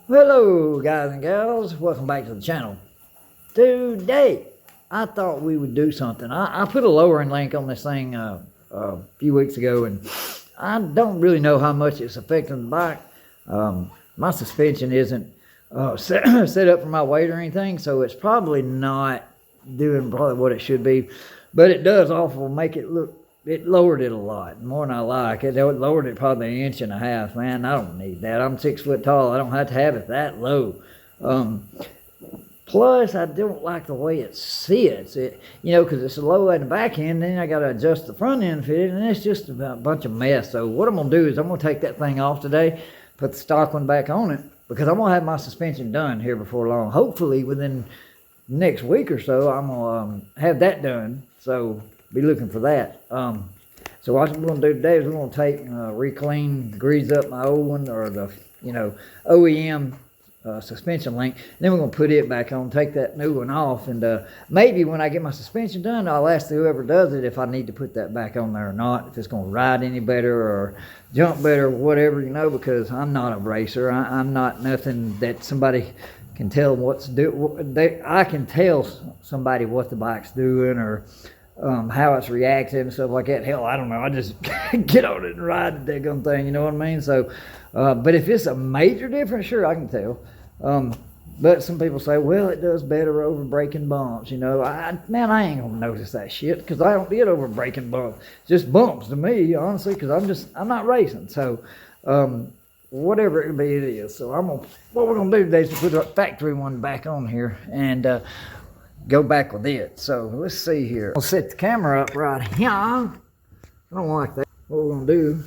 Hello guys and gals, welcome back to the channel. Today I thought we would do something. I put a lowering link on this thing a few weeks ago, and I don't really know how much it's affecting the bike. My suspension isn't set up for my weight or anything, so it's probably not doing what it should be, but it does make it look. It lowered it a lot, more than I like. It lowered it probably 1.5 inches. Man, I don't need that. I'm 6 foot tall. I don't have to have it that low. Plus, I don't like the way it sits. Because it's low at the back end, then I got to adjust the front end fit, and it's just a bunch of mess. So what I'm going to do is I'm going to take that thing off today, put the stock one back on it, because I'm going to have my suspension done here before long. Hopefully within the next week or so, I'm going to have that done. So be looking for that. So what we're going to do today is we're going to take, re-clean, grease up my old one, or the, OEM suspension link. And then we're going to put it back on, take that new one off, and maybe when I get my suspension done, I'll ask whoever does it if I need to put that back on there or not, if it's going to ride any better or jump better or whatever, because I'm not a racer. I'm not nothing that somebody can tell what to do. I can tell somebody what the bike's doing, or how it's reacting and stuff like that. Hell, I don't know. I just get on it and ride the daggone thing, you know what I mean? So, but if it's a major difference, sure, I can tell. But some people say, well, it does better over breaking bumps, Man, I ain't gonna notice that shit, because I don't get over breaking bumps. Just bumps to me, honestly, because I'm not racing. So, whatever it be, it is. So what we're gonna do today is put the factory one back on here and go back with it. So let's see here. I'll set the camera up right here. I don't like that. What we're gonna do,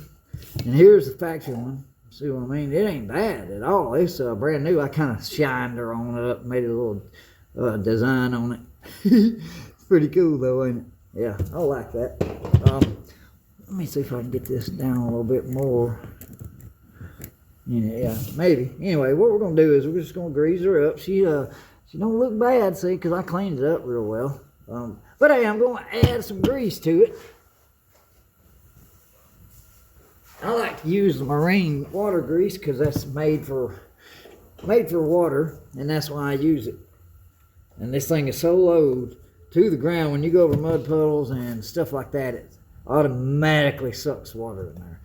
and here's the factory one. See what I mean? It ain't bad at all. It's brand new. I kind of shined her on it up, made a little design on it. It's pretty cool though, ain't it? Yeah, I like that. Let me see if I can get this down a little bit more. Yeah, maybe. Anyway, what we're gonna do is we're just gonna grease her up. She don't look bad, see, because I cleaned it up real well. But hey, I'm going to add some grease to it. I like to use the marine water grease because that's made for water, and that's why I use it. And this thing is so low to the ground, when you go over mud puddles and stuff like that, it automatically sucks water in there.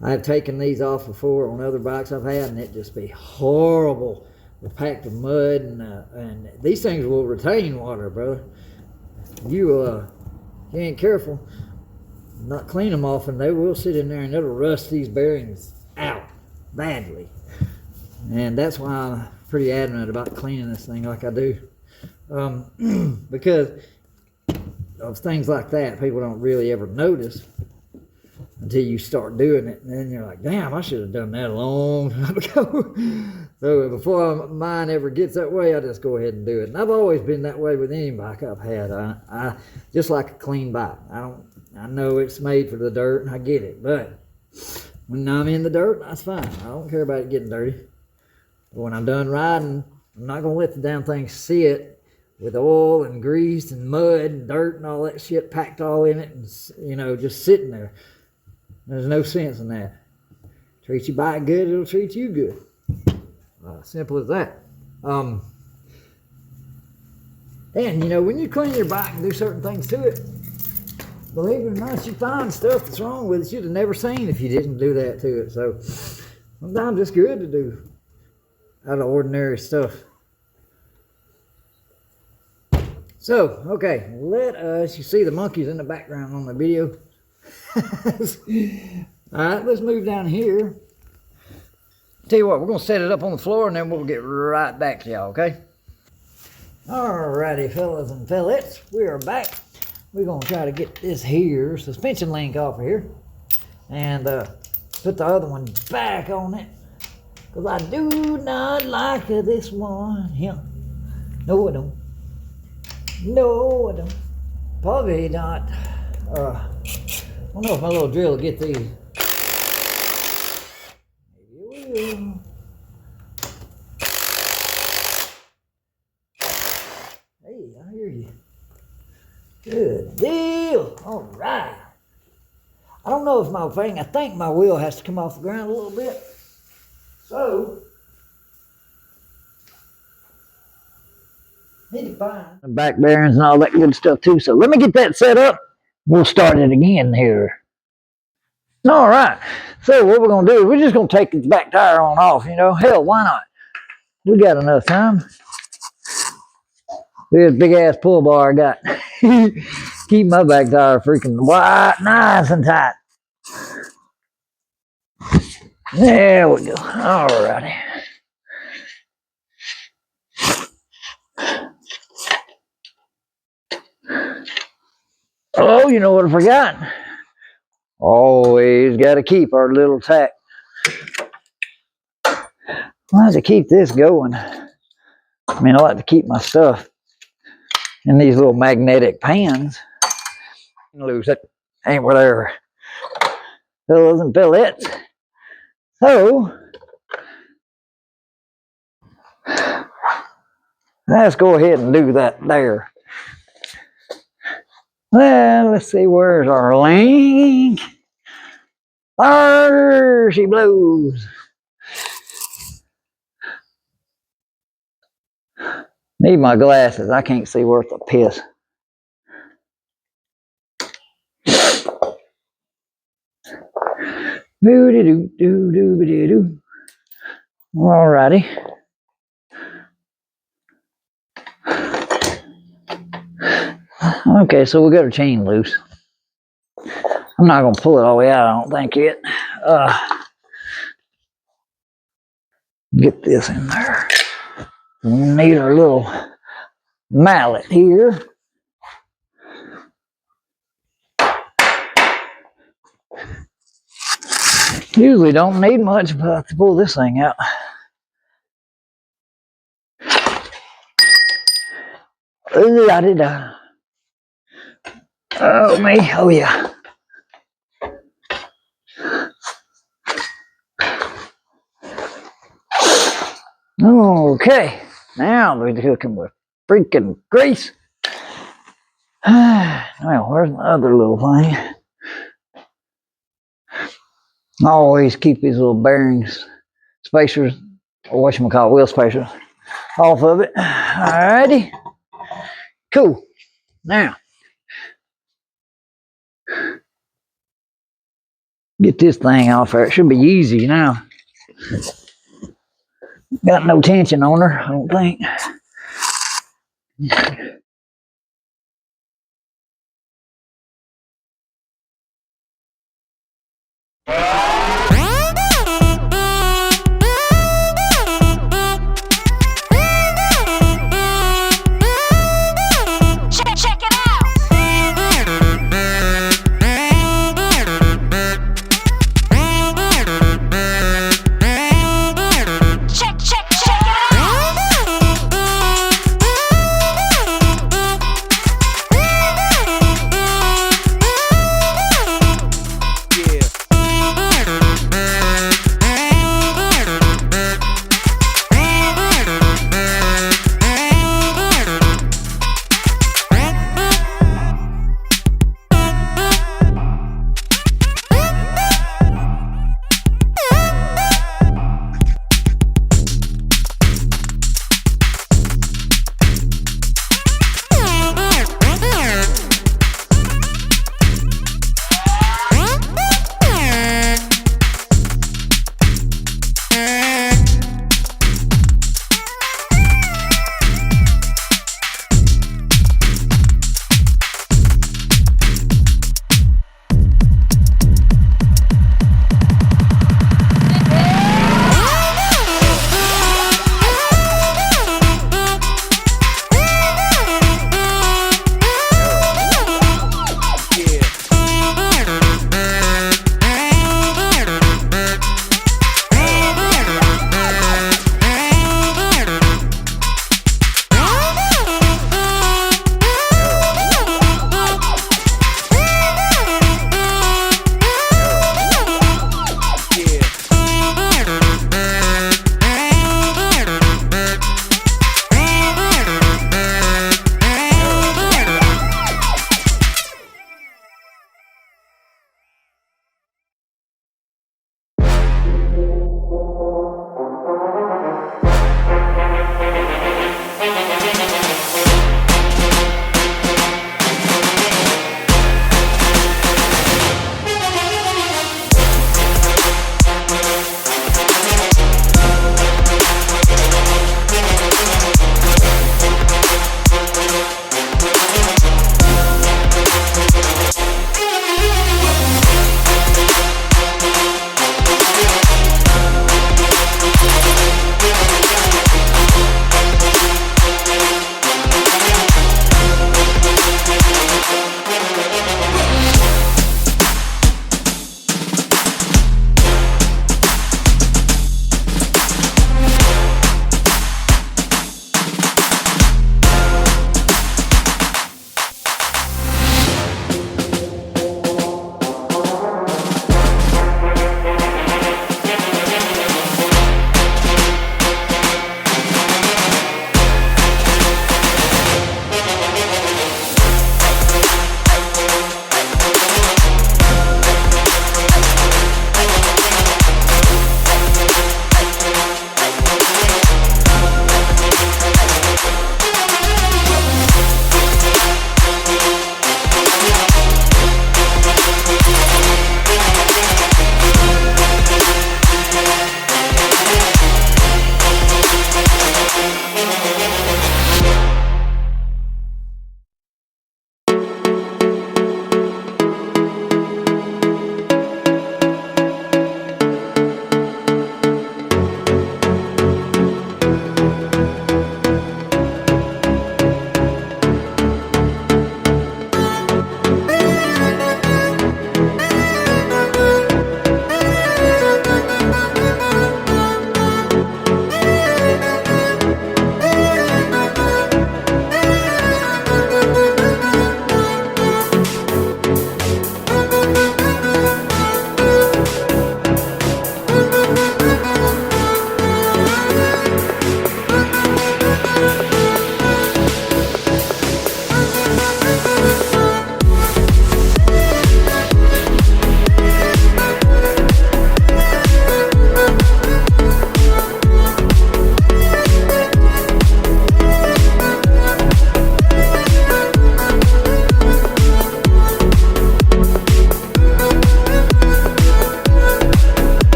I've taken these off before on other bikes I've had, and it just be horrible. They're packed with mud, and these things will retain water, brother. You ain't careful, not clean them off, and they will sit in there and it'll rust these bearings out badly. And that's why I'm pretty adamant about cleaning this thing like I do, because of things like that. People don't really ever notice until you start doing it, and then you're like, damn, I should have done that a long time ago. So before mine ever gets that way, I just go ahead and do it. And I've always been that way with any bike I've had. I just like a clean bike. I know it's made for the dirt, and I get it, but when I'm in the dirt, that's fine. I don't care about it getting dirty. But when I'm done riding, I'm not gonna let the damn thing sit with oil and grease and mud and dirt and all that shit packed all in it, and just sitting there. There's no sense in that. Treat your bike good, it'll treat you good. Simple as that. And when you clean your bike and do certain things to it, believe it or not, you find stuff that's wrong with it you'd have never seen if you didn't do that to it. So sometimes it's good to do out of ordinary stuff. So, okay, you see the monkeys in the background on the video. Alright, let's move down here. Tell you what, we're going to set it up on the floor, and then we'll get right back to y'all, okay? Alrighty, fellas and fellettes, we are back. We're going to try to get this here suspension link off of here and put the other one back on it, because I do not like this one. Yeah. No, I don't. No, I don't. Probably not. I don't know if my little drill will get these. Maybe it will. Hey, I hear you. Good deal. All right. I don't know if I think my wheel has to come off the ground a little bit. So, back bearings and all that good stuff too. So let me get that set up. We'll start it again here. All right. So what we're gonna do is we're just gonna take the back tire on off. You know, hell, why not? We got enough time. This big ass pull bar I got. Keep my back tire freaking wide, nice and tight. There we go. All righty. Oh, you know what I forgot? Always got to keep our little tack. I like to keep this going. I mean, I like to keep my stuff in these little magnetic pans. Loose it. Ain't whatever. Pillows and fillets. So, let's go ahead and do that there. Well, let's see, where's our link? There she blows. Need my glasses. I can't see worth a piss. Doo-doo-doo-doo-doo-doo. Alrighty. Okay, so we got our chain loose. I'm not gonna pull it all the way out, I don't think yet. Get this in there. We need our little mallet here. Usually don't need much to pull this thing out. La-di-da. Oh me, oh yeah. Okay, now we're hooking with freaking grease. Well, where's my other little thing? I always keep these little bearings, spacers, or whatchamacallit, wheel spacers, off of it. Alrighty. Cool. Now, get this thing off there. It should be easy now. Got no tension on her, I don't think.